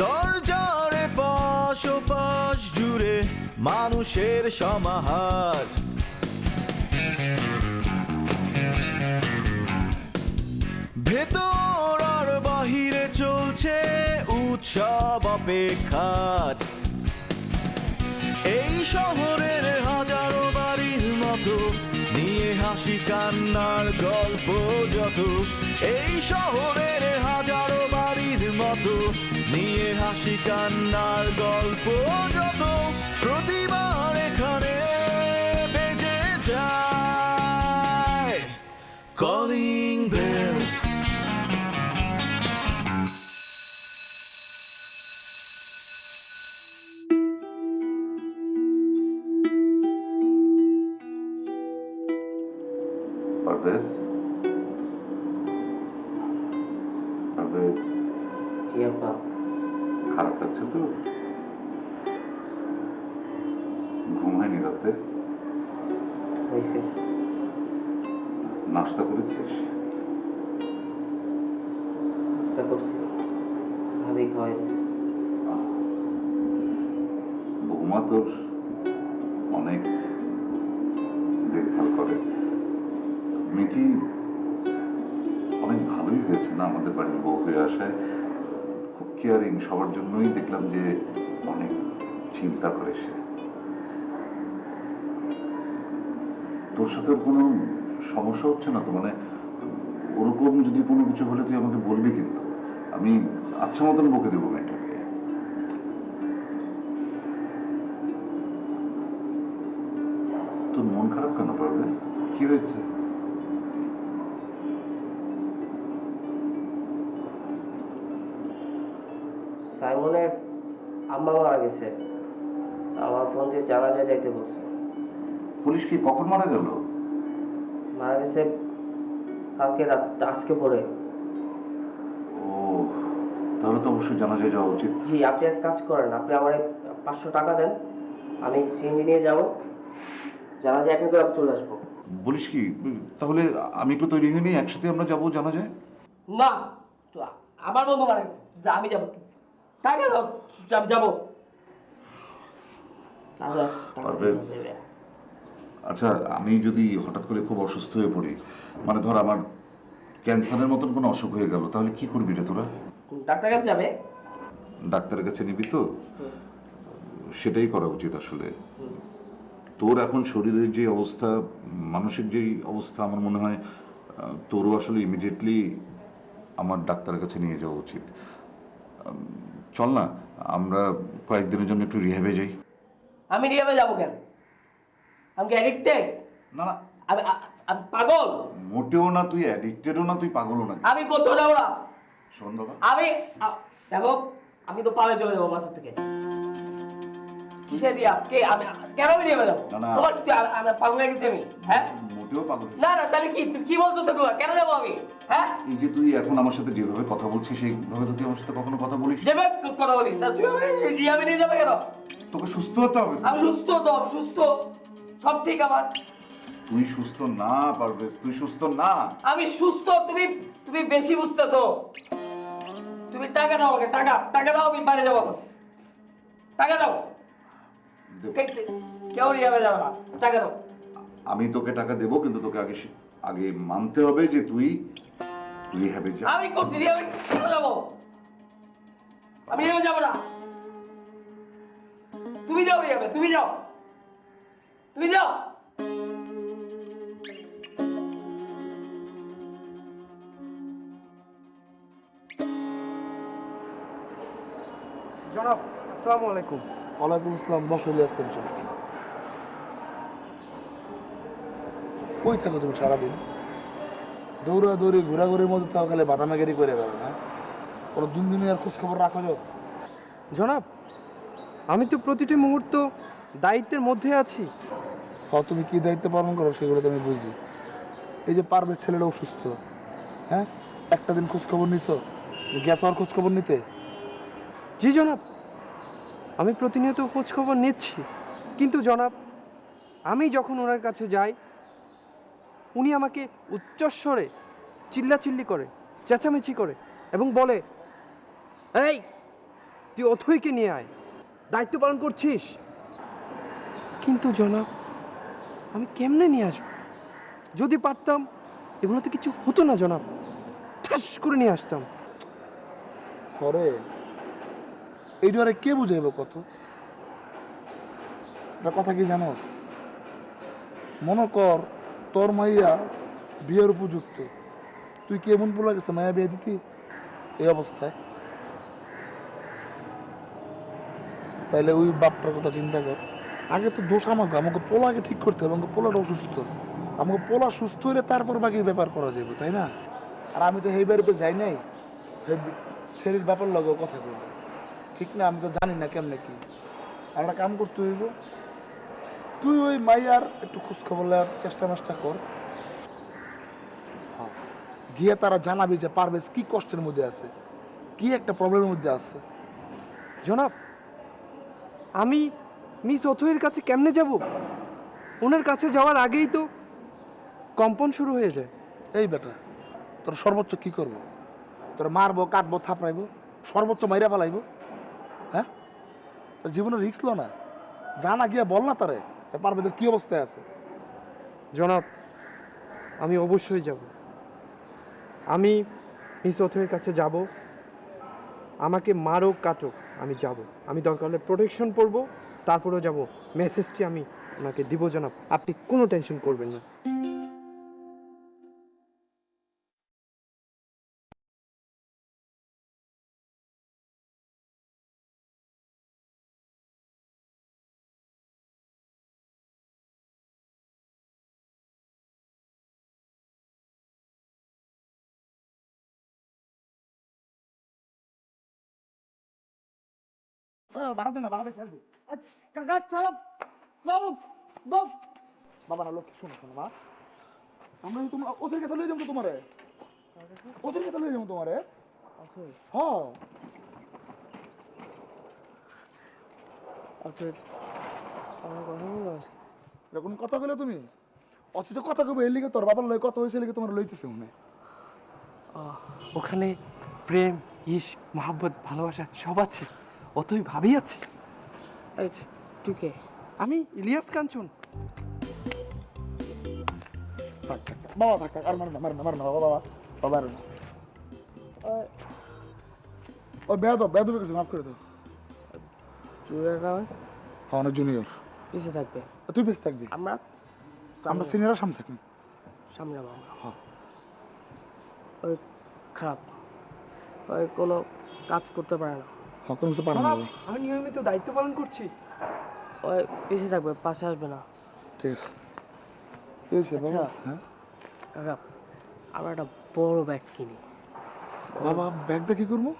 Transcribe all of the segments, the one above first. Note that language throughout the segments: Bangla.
দরজার পাশ ওপাশ জুড়ে মানুষের সমাহার, ভেতর আর বাহিরে চলছে উৎসব অপেক্ষার। এই শহরের হাজারো বাড়ির মতো নিয়ে হাসি কান্নার গল্প যত, এই শহরের হাজারো বাড়ির মতো নিয়ে হাসি কান্নার গল্প যত, প্রতিবার এখানে বেজে যায় কলিং বেল। পারভেজ, পারভেজ, জি আপা। খারাপ লাগছে তো? ঘুম হয়নি রাতে? হয়েছে। নাস্তা করেছিস? চেষ্টা করছি, ভাবি খাওয়াইছে। বৌমা তোর অনেক দেখভাল করে। মেয়েটি অনেক ভালোই হয়েছে না আমাদের বাড়ির বউ হয়ে আসায়। খুব কেয়ারিং, সবার জন্যই দেখলাম যে অনেক চিন্তা করে সে। তোর সাথে কোনো সমস্যা হচ্ছে না তো? মানে ওরকম যদি কোনো কিছু হলে তুই আমাকে বলবি, কিন্তু আমি আচ্ছা মতন বকে দেবো মেয়েটাকে। তোর মন খারাপ কেন পারবে? কি হয়েছে? সাইমনের আম্মা মারা গেছে, আমার ফোন দিয়ে জানাজায় যাইতে বলছে। পুলিশ কি কখন মারা গেল? মারা গেছে কালকে রাত, আজকে পরে। ও, তাহলে তো অবশ্যই জানাজায় যাওয়া উচিত। জি, আপনি এক কাজ করেন, আপনি আমার 500 টাকা দেন, আমি সিএনজি নিয়ে যাবো, জানাজায় এখন করে চলে আসবো। বলিস কি? তাহলে আমি একটু তৈরি হয়ে নিই, একসাথে আমরা যাবো জানাজায়। না, তো আমার বন্ধু মারা গেছে, আমি যাবো। টাকা দাও, আমি যাবো। পারভেজ, আচ্ছা আমি যদি হঠাৎ করে খুব অসুস্থ হয়ে পড়ি, মানে ধর আমার ক্যান্সারের মতন কোনো অসুখ হয়ে গেল, তাহলে কি করবি রে তোরা? ডাক্তার কাছে যাবে? ডাক্তারের কাছে নিবি তো? সেটাই করা উচিত আসলে। তোর এখন শরীরের যে অবস্থা, মানসিক যেই অবস্থা, আমার মনে হয় তোরও আসলে ইমিডিয়েটলি আমার ডাক্তারের কাছে নিয়ে যাওয়া উচিত। চল না, আমরা কয়েকদিনের জন্য একটু রিহ্যাবে যাই। আমি রিহ্যাবে যাবো কেন? আমি কি অ্যাডিক্টেড? না না, আমি আমি পাগল? মোটেও না, তুই অ্যাডিক্টেডও না, তুই পাগলও না। আমি কোথাও যাবো না। শোন বাবা, দেখো, আমি তো পালে চলে যাবো বাসা থেকে। কিসের রিয়া? কে? আমি কেন আমি রিহ্যাবে যাবো? তোমার আমি পাগল হয়ে গেছি আমি? হ্যাঁ, মোটেও পাগল না না, তাহলে কি তুই কি বলতেছ? কেন যাবো আমি? হ্যাঁ, এই যে তুই এখন আমার সাথে যেভাবে কথা বলছিস, সেইভাবে তো তুই আমার সাথে কখনো কথা বলিস। যেভাবে কথা বলি তা তুই আমি রিহ্যাবে নিয়ে যাবে কেন? তোকে সুস্থ হতে হবে। আমি সুস্থ তো, আমি সুস্থ, সব ঠিক আমার। তুই সুস্থ না পারভেজ, তুই সুস্থ না। আমি সুস্থ, তুমি বেশি বুঝতেছো। তুমি টাকা দাও আমাকে, টাকা দাও, আমি বাড়ি যাবো। টাকা দাও। কেউ রিহ্যাবে যাবে না, টাকা দাও। আমি তোকে টাকা দেবো, কিন্তু তোকে আগে মানতে হবে যে তুই রিহ্যাবে যা। আমি কোথায় রিহ্যাবে কেন যাবো? আমি রিহ্যাবে যাবো না। তুমি যাও রিহ্যাবে, তুমি যাও, তুমি যাও। জনাব, আসসালামু আলাইকুম। ওয়ালাইকুম আসসালাম। বসো ইলিয়াস কেন? কই থাকো তুমি সারাদিন? দৌড়াদৌড়ি ঘোরাঘুরির মধ্যে থাকো, খালি বাদামাগিরি করে বেড়াও। হ্যাঁ, কোনো দুনিয়ার খোঁজ খবর রাখো যাও? জনাব, আমি তো প্রতিটি মুহূর্ত দায়িত্বের মধ্যে আছি। তুমি কি দায়িত্ব পালন করো সেগুলো তো আমি বুঝি। এই যে পারভেজ ছেলেটা অসুস্থ, হ্যাঁ, একটা দিন খোঁজ খবর নিছো? গ্যাস হওয়ার খোঁজ খবর নিতে? জি জনাব, আমি প্রতিনিয়ত খোঁজ খবর নিচ্ছি, কিন্তু জনাব আমি যখন ওনার কাছে যাই উনি আমাকে উচ্চস্বরে চিল্লাচিল্লি করে, চেঁচামেচি করে এবং বলে, এই তুই অথইকে নিয়ে আয়, দায়িত্ব পালন করছিস। কিন্তু জনাব, আমি কেমনে নিয়ে আসবো? যদি পারতাম এগুলো তো কিছু হতো না জনাব, ঠাস করে নিয়ে আসতাম। পরে এইটা আরে কে বুঝাইব কত? একটা কথা কি জানোস, মনে কর তোর মাইয়া বিয়ের উপযুক্ত, তুই কি এমন পোলা গেছে মায়া বিয়ে দিতি এই অবস্থায়? তাইলে ওই বাপটার কথা চিন্তা কর। আগে তো দোষ আমাকে, আমাকে পোলাকে ঠিক করতে হবে, আমাকে পোলাটা অসুস্থ, আমাকে পোলা সুস্থ হলে তারপর বাকি ব্যাপার করা যাবে, তাই না? আর আমি তো এই বাড়িতে যাই নাই, ছেলের ব্যাপার লাগে কথা বলি, ঠিক না? আমি তো জানি না কেমনে কি। আর একটা কাম করতে হইব, তুই ওই মাইয়ার একটু খোঁজখবর নেওয়ার চেষ্টা কর। হ্যাঁ, গিয়ে তারা জানাবি যে পারভেজ কি কষ্টের মধ্যে আছে, কি একটা প্রবলেমের মধ্যে আছে। জনাব, আমি মিস অথইয়ের কাছে কেমনে যাব? ওনার কাছে যাওয়ার আগেই তো কম্পন শুরু হয়ে যায়। এই বেটা, তোর সর্বোচ্চ কি করবো? তোর মারবো, কাটবো, থাপড়াইবো, সর্বোচ্চ মাইরা ফেলাইবো? হ্যাঁ, তোর জীবনে রিস্ক লো না, জানা গিয়া বল না তারে যে পারভেজের কি অবস্থায় আছে। জনাব, আমি অবশ্যই যাব। আমি মিস অথইয়ের কাছে যাব, আমাকে মারো কাটো, আমি যাব। আমি দরকার হলে প্রোটেকশন পরবো, তারপরেও যাব। মেসেজটি আমি ওনাকে দিব জনাব, আপনি কোনো টেনশন করবেন না। বাবা না লোক, শোনো শোনো মা, আমরা তোমার ওদের কাছে লয়ে যাবো তো, তোমারে ওদের কাছে লয়ে যাবো তোমারে। হ্যাঁ, এরকম কথা কইলে তুমি অচিত কথা কইবে, এর লিগে তোর বাবার লয় কথা হয়েছে, লিগে তোমার লইতেছে মনে। ওখানে প্রেম, ইশক, মহাব্বত, ভালোবাসা সব আছে। অতই ভাবি আছে। আচ্ছা, ঠিক আছে। আমি ইলিয়াস কাঞ্চন। থাক থাক থাক, বাবা থাক থাক, আর মার না বাবা, বাবা বাবা না। ও বেয়াদব কিছু মাফ করে দাও। জুয়ের গাঁয়ে হ্যাঁ, অনেক জুনিয়র, পিছিয়ে থাকবে, তুই বেঁচে থাকবি, আমরা সিনিয়ররা সামনে থাকবি। সামলাবো আমরা। হ্যাঁ, ওই খারাপ, ওই কোনো কাজ করতে পারে না, হ্যাঁ, কোনো কিছু পারে না জনাব, বাবা। আমি নিয়মিত দায়িত্ব পালন করছি। ওই পিছিয়ে থাকবে, পাশে আসবে না। ঠিক আছে, ঠিক আছে বাবা। আচ্ছা। হ্যাঁ কাকা, আমরা একটা বড় ব্যাগ কিনি। বাবা, ব্যাগটা কি করবো?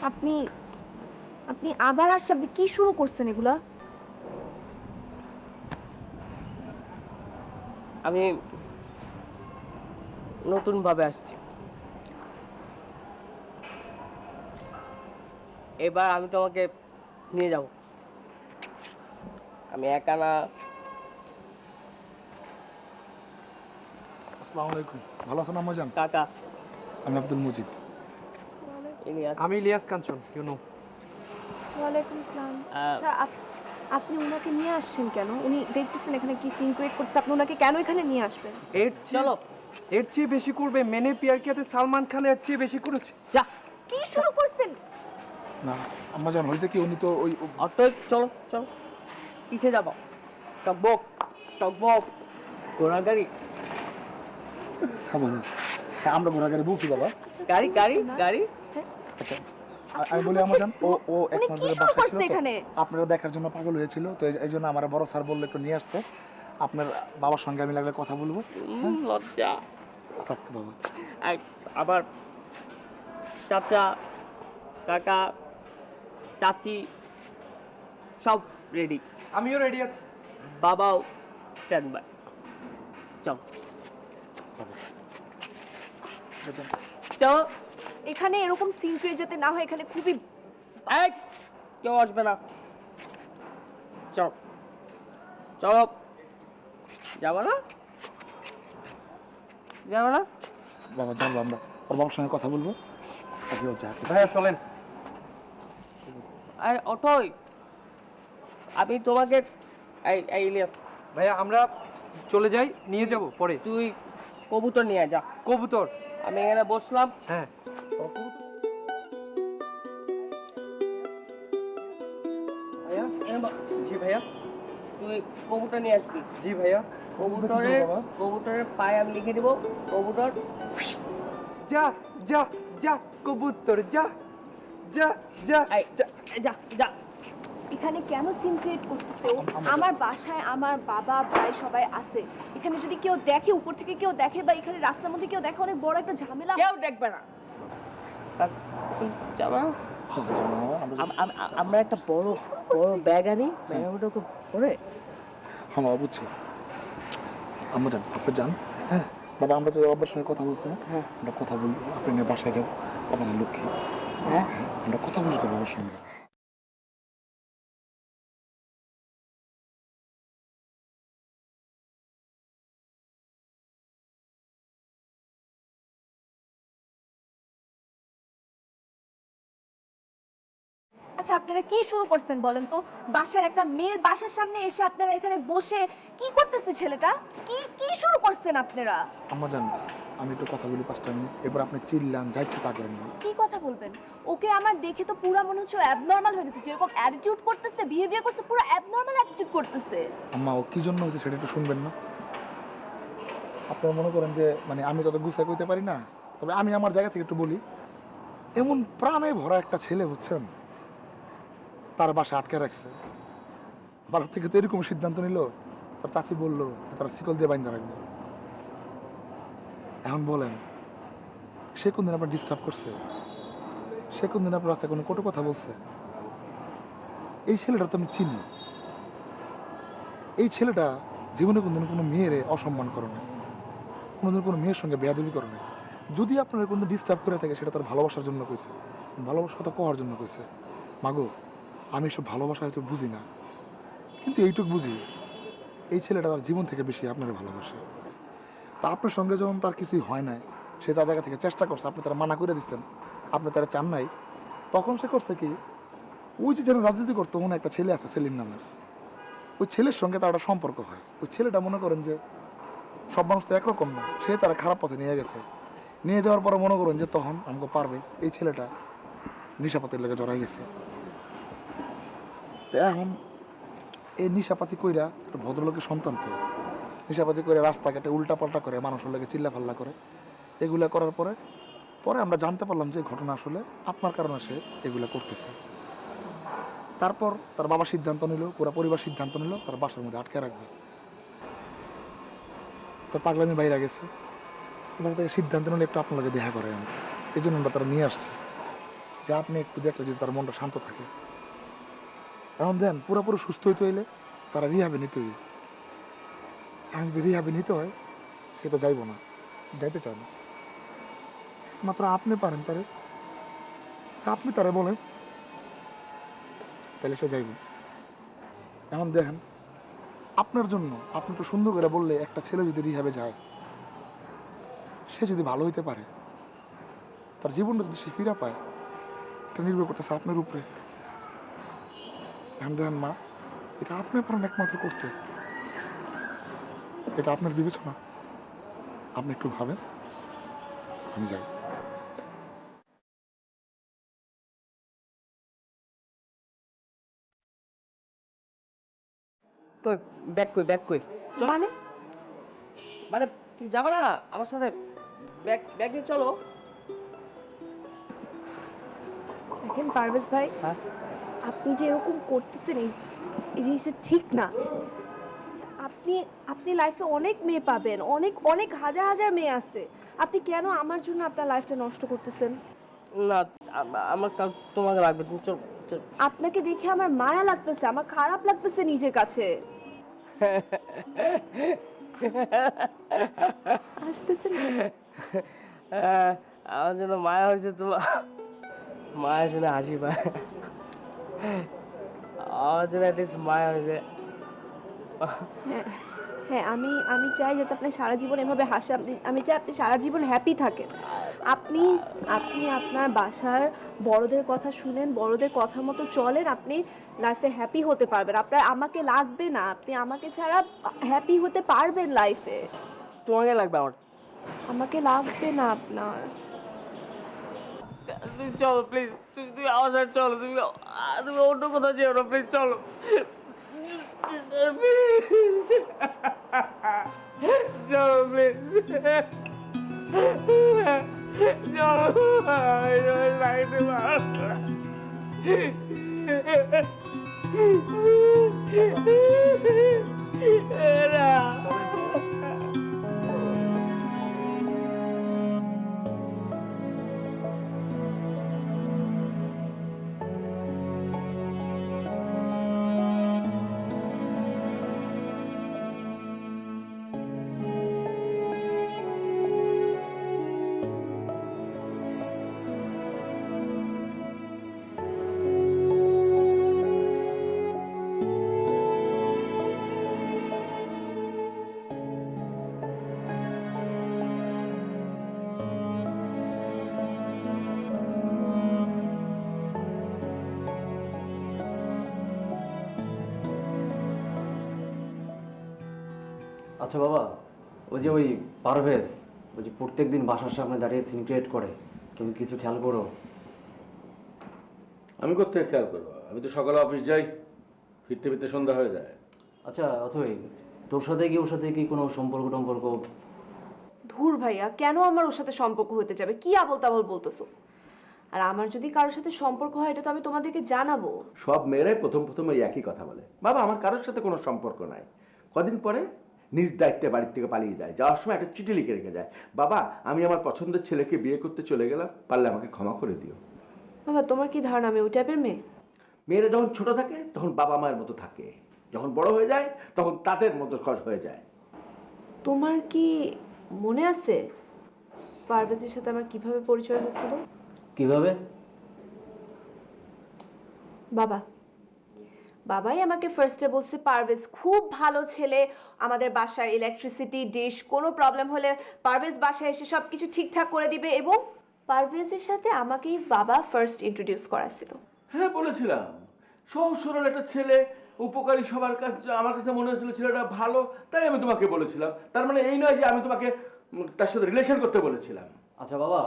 আপনি আপনি আবার আসছে, আপনি কি শুরু করছেন এগুলা? আমি নতুন ভাবে আসছি, এবার আমি তোমাকে নিয়ে যাব। আমি একা না। আসসালামু আলাইকুম, ভালো আছেন আম্মাজান? কাকা, আমি আব্দুল মজিদ। ইলিয়াস। আমি ইলিয়াস কাঞ্চন, ইউ নো। ওয়ালাইকুম আসসালাম। আচ্ছা, আপনি ওনাকে নিয়ে আসছেন কেন? উনি দেখতেছেন এখানে কি সিন ক্রিয়েট করছে, আপনি ওনাকে কেন এখানে নিয়ে আসবেন? চলো এর চেয়ে বেশি করবে? মেনে পিয়ার কিয়াতে সালমান খান এর চেয়ে বেশি করেছে। যা কি শুরু করছেন? না আম্মা জান হয়েছে কি উনি তো ওই অটো চলো চলো। কিসে যাবো? টকবক টকবক ঘোড়ার গাড়ি হ্যাঁ বাবা, হ্যাঁ আমরা ঘোরাঘুরি বলছি বাবা। গাড়ি গাড়ি গাড়ি আচ্ছা আমি বলি আমার জান ও ও এক উনি মাস কি ধরে শুরু বাসায় করছে ছিল তো এখানে? আপনারা দেখার জন্য পাগল হয়েছিল, তো এই জন্য আমার বড় স্যার বললো একটু নিয়ে আসতে। আপনার বাবার সঙ্গে আমি লাগলে কথা বলবো। লজ্জা। থাক বাবা। আবার চাচা কাকা চাচি সব রেডি, আমিও রেডি আছি। বাবাও স্ট্যান্ড বাই। চল চল। এখানে এরকম সিন ক্রিয়েট যাতে না হয়, এখানে খুবই এই কেউ আসবে না। চল চলো। যাবো না যাবো না? বাবা জানবো, আমরা ওর বাবার সঙ্গে কথা বলবো। আগে ও যাক। ভাইয়া চলেন। আরে অটোই আমি তোমাকে এই ইলিয়াস, ভাইয়া আমরা চলে যাই, নিয়ে যাব পরে। তুই কবুতর নিয়ে যা। কবুতর? আমি এখানে বসলাম। হ্যাঁ। ভাইয়া? জি ভাইয়া। তুই কবুতর নিয়ে আসবি। জি ভাইয়া। কবুতরের পায়ে আমি লিখে দিব কবুতর। যা যা যা কবুতর যা যা যা এই, যা। যা যা। এখানে কেন সিন ক্রিয়েট করতেছে ও? আমার বাসায় আমার বাবা ভাই সবাই আছে, এখানে যদি কেউ দেখে, উপর থেকে কেউ দেখে বা এখানে রাস্তার মধ্যে কেউ দেখে, অনেক বড় একটা ঝামেলা। কেউ দেখবে না। যাবা? হ্যাঁ, জানো, আমরা একটা বড় বড় ব্যাগ আনি, ব্যাগের মধ্যে ওকে পরে। হ্যাঁ বাবা বুঝছি। আমরা যান, আপনি যান। হ্যাঁ বাবা, আমরা তো আব্বার সঙ্গে কথা বলছি না? হ্যাঁ। আমরা কথা বলবো, আপনি নিয়ে বাসায় যান। আমার লক্ষ্মী। হ্যাঁ আমরা কথা বলতে বাবার সঙ্গে। আচ্ছা আপনারা কি শুরু করছেন বলেন তো? বাসার একটা মেয়ের বাসার সামনে এসে আপনারা এখানে বসে কি করতেছে ছেলেটা? কি কি শুরু করছেন আপনারা? আম্মা জান আমি একটু কথা বলি 5টা মিনিট, এবার আপনি চিল্লান যা ইচ্ছে তা করেন না। কি কথা বলবেন? ওকে আমার দেখে তো পুরো মনে হচ্ছে অ্যাবনর্মাল হয়ে গেছে, যেরকম অ্যাটিটিউড করতেছে, বিহেভিয়ার করছে, পুরো অ্যাবনর্মাল অ্যাটিটিউড করতেছে। আম্মা ও কি জন্য হয়েছে সেটা একটু শুনবেন না? আপনারা মনে করেন যে মানে আমি তত গুছাই কইতে পারি না, তবে আমি আমার জায়গা থেকে একটু বলি। এমন প্রাণে ভরা একটা ছেলে হচ্ছেন, তার বাসা আটকে রাখছে। বাড়ির থেকে তো এরকম সিদ্ধান্ত নিল, তার চাচি বললো তারা শিকল দিয়ে বাইন্দা রাখবে। এখন বলেন সে কোনদিন আপনার ডিস্টার্ব করছে? সে কোনদিন আপনার রাস্তায় কোনো কটু কথা বলছে? এই ছেলেটা তো আমি চিনি। এই ছেলেটা জীবনে কোনদিন কোনো মেয়ের অসম্মান করে না, কোনোদিন কোনো মেয়ের সঙ্গে বেয়াদবি করে না। যদি আপনার কোনো ডিস্টার্ব করে থাকে সেটা তার ভালোবাসার জন্য কইছে, ভালোবাসা কথা কওয়ার জন্য কইছে। মাগো আমি এসব ভালোবাসা হয়তো বুঝি না, কিন্তু এইটুকু বুঝি এই ছেলেটা তার জীবন থেকে বেশি আপনার ভালোবাসে। তা আপনার সঙ্গে যখন তার কিছুই হয় নাই, সে তার জায়গা থেকে চেষ্টা করছে, আপনি তারা মানা করে দিচ্ছেন, আপনি তারা চান নাই, তখন সে করছে কি, ওই যে যেন রাজনীতি করতো মনে একটা ছেলে আছে সেলিম নামের, ওই ছেলের সঙ্গে তার একটা সম্পর্ক হয়। ওই ছেলেটা মনে করেন যে সব মানুষ তো একরকম না, সে তারা খারাপ পথে নিয়ে গেছে। নিয়ে যাওয়ার পরে মনে করেন যে তখন আমাকে পারভেজ এই ছেলেটা নেশাপাতির লেগে জড়াই গেছে। তো এখন এই নেশাপাতি কইরা একটা ভদ্রলোকের সন্তান, তো নেশাপাতি করে রাস্তাঘাটে উল্টাপাল্টা করে, মানুষের লোকে চিল্লা ফাল্লা করে। এগুলা করার পরে পরে আমরা জানতে পারলাম যে ঘটনা আসলে আপনার কারণে সে এগুলা করতেছে। তারপর তার বাবা সিদ্ধান্ত নিল, পুরো পরিবার সিদ্ধান্ত নিল তার বাসার মধ্যে আটকে রাখবে। তার পাগলামি বাইরে গেছে, এবার তাকে সিদ্ধান্ত নিলে একটু আপনার লগে দেখা করে। আমি এই জন্য আমরা তারা নিয়ে আসছি যে আপনি একটু দেখলে যদি তার মনটা শান্ত থাকে। এখন দেন পুরোপুরি সুস্থ হইতে হইলে তারা রিহাবে নিতে হইবে। এখন যদি রিহাবে নিতে হয় সে তো যাইব না, যাইতে চায় না। মাত্র আপনি পারেন তারে, আপনি তারা বলেন তাহলে সে যাইব। এখন দেখেন আপনার জন্য আপনি একটু সুন্দর করে বললে একটা ছেলে যদি রিহাবে যায়, সে যদি ভালো হইতে পারে, তার জীবনটা যদি সে ফিরা পায়, এটা নির্ভর করতেছে আপনার উপরে। এখন দেখেন মা, এটা আপনি পারেন একমাত্র করতে, এটা আপনার বিবেচনা। আপনি একটু ভাবেন, আমি যাই। কই ব্যাগ কই মানে মানে তুমি যাবে না আমার সাথে? ব্যাগ নিয়ে চলো। দেখেন পারভেজ ভাই, হ্যাঁ আপনি যে এরকম করতেছেন এই জিনিসটা ঠিক না। আপনি আপনি লাইফে অনেক মেয়ে পাবেন, অনেক অনেক হাজার হাজার মেয়ে আছে। আপনি কেন আমার জন্য আপনার লাইফটা নষ্ট করতেছেন? না আমার তোমাকে লাগবে, তুমি চলো। আপনাকে দেখে আমার মায়া লাগতেছে, আমার খারাপ লাগতেছে নিজের কাছে। হাসতেছেন কেন? আমার জন্য মায়া হয়েছে তোমার, মায়া শুনে হাসি পায়। আমার জন্য অ্যাটলিস্ট মায়া হয়েছে। হ্যাঁ হ্যাঁ, আমি চাই যাতে আপনি সারা জীবন এভাবে হাসেন। আমি চাই আপনি সারা জীবন হ্যাপি থাকেন। আপনি আপনি আপনার বাসার বড়দের কথা শুনেন, বড়দের কথা মতো চলেন, আপনি লাইফে হ্যাপি হতে পারবেন। আপনার আমাকে লাগবে না, আপনি আমাকে ছাড়া হ্যাপি হতে পারবেন লাইফে। তোমাকে লাগবে আমার? আমাকে লাগবে না আপনার। তুমি চলো প্লিজ, তুমি আমার সাথে চলো। তুমি অন্য কোথাও যেও না, প্লিজ চলো। চলো প্লিজ, চলো। লাইতে আচ্ছা বাবা, ওই পারভেজ ওই যে প্রত্যেকদিন বাসার সামনে দাঁড়িয়ে সিন ক্রিয়েট করে, তুমি কিছু খেয়াল করো? আমি কোথায় খেয়াল করবো? আমি তো সকালে অফিস যাই, ফিরতে ফিরতে সন্ধ্যা হয়ে যায়। আচ্ছা অথই, তোর সাথে কি ওর সাথে কি কোনো সম্পর্ক? ধুর ভাইয়া, কেন আমার ওর সাথে সম্পর্ক হতে যাবে? কি আবল তাবল বলতেছো? আর আমার যদি কারোর সাথে সম্পর্ক হয় এটা তো আমি তোমাদেরকে জানাবো। সব মেয়েরাই প্রথম এই একই কথা বলে, বাবা আমার কারোর সাথে কোনো সম্পর্ক নাই। কদিন পরে নিজ দায়িত্বে বাড়ির থেকে পালিয়ে যায়, যাওয়ার সময় একটা চিঠি লিখে রেখে যায়, বাবা আমি আমার পছন্দের ছেলেকে বিয়ে করতে চলে গেলাম, পারলে আমাকে ক্ষমা করে দিও। বাবা তোমার কি ধারণা আমি ওই টাইপের মেয়ে? মেয়েরা যখন ছোট থাকে তখন বাবা মায়ের মতো থাকে, যখন বড় হয়ে যায় তখন তাদের মতো খস হয়ে যায়। তোমার কি মনে আছে পারভেজের সাথে আমার কিভাবে পরিচয় হয়েছিল? কিভাবে? বাবাই আমাকে ফার্স্টে বলছে পারভেজ খুব ভালো ছেলে, আমাদের বাসায় ইলেকট্রিসিটি ডিশ কোনো প্রবলেম হলে পারভেজ বাসায় এসে সব কিছু ঠিকঠাক করে দিবে, এবং পারভেজের সাথে আমাকেই বাবা ফার্স্ট ইন্ট্রোডিউস করাছিল। হ্যাঁ বলেছিলাম, সহজ সরল একটা ছেলে, উপকারী সবার কাছে, আমার কাছে মনে হয়েছিল ছেলেটা ভালো, তাই আমি তোমাকে বলেছিলাম। তার মানে এই নয় যে আমি তোমাকে তার সাথে রিলেশন করতে বলেছিলাম। আচ্ছা বাবা,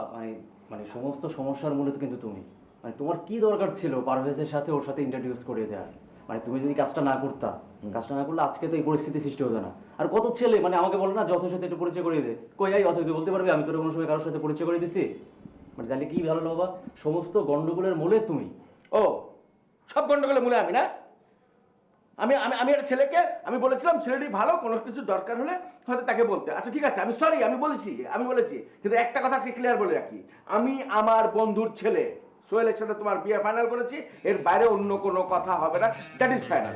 মানে সমস্ত সমস্যার মূলে তো কিন্তু তুমি, মানে তোমার কি দরকার ছিল পারভেজের সাথে ওর সাথে ইন্ট্রোডিউস করে দেওয়ার? মানে তুমি যদি কাজটা না করলে আজকে তো এই পরিস্থিতি সৃষ্টি হতো না। আর কত ছেলে মানে আমাকে বলে না যে অথর সাথে একটু পরিচয় করিয়ে দে, কই এই অথর তুই বলতে পারবি আমি তোর কোনো সময় কারোর সাথে পরিচয় করে দিছি? মানে তাহলে কি ভালো বাবা, সমস্ত গন্ডগোলের মূলে তুমি। ও সব গন্ডগোলের মূলে আমি না? আমি আমি আমি একটা ছেলেকে আমি বলেছিলাম ছেলেটি ভালো, কোনো কিছু দরকার হলে হয়তো তাকে বলতে। আচ্ছা ঠিক আছে, আমি সরি, আমি বলেছি, কিন্তু একটা কথা আজকে ক্লিয়ার বলে রাখি, আমি আমার বন্ধুর ছেলে সোহেলের সাথে তোমার বিয়ে ফাইনাল করেছি, এর বাইরে অন্য কোনো কথা হবে না, দ্যাট ইজ ফাইনাল।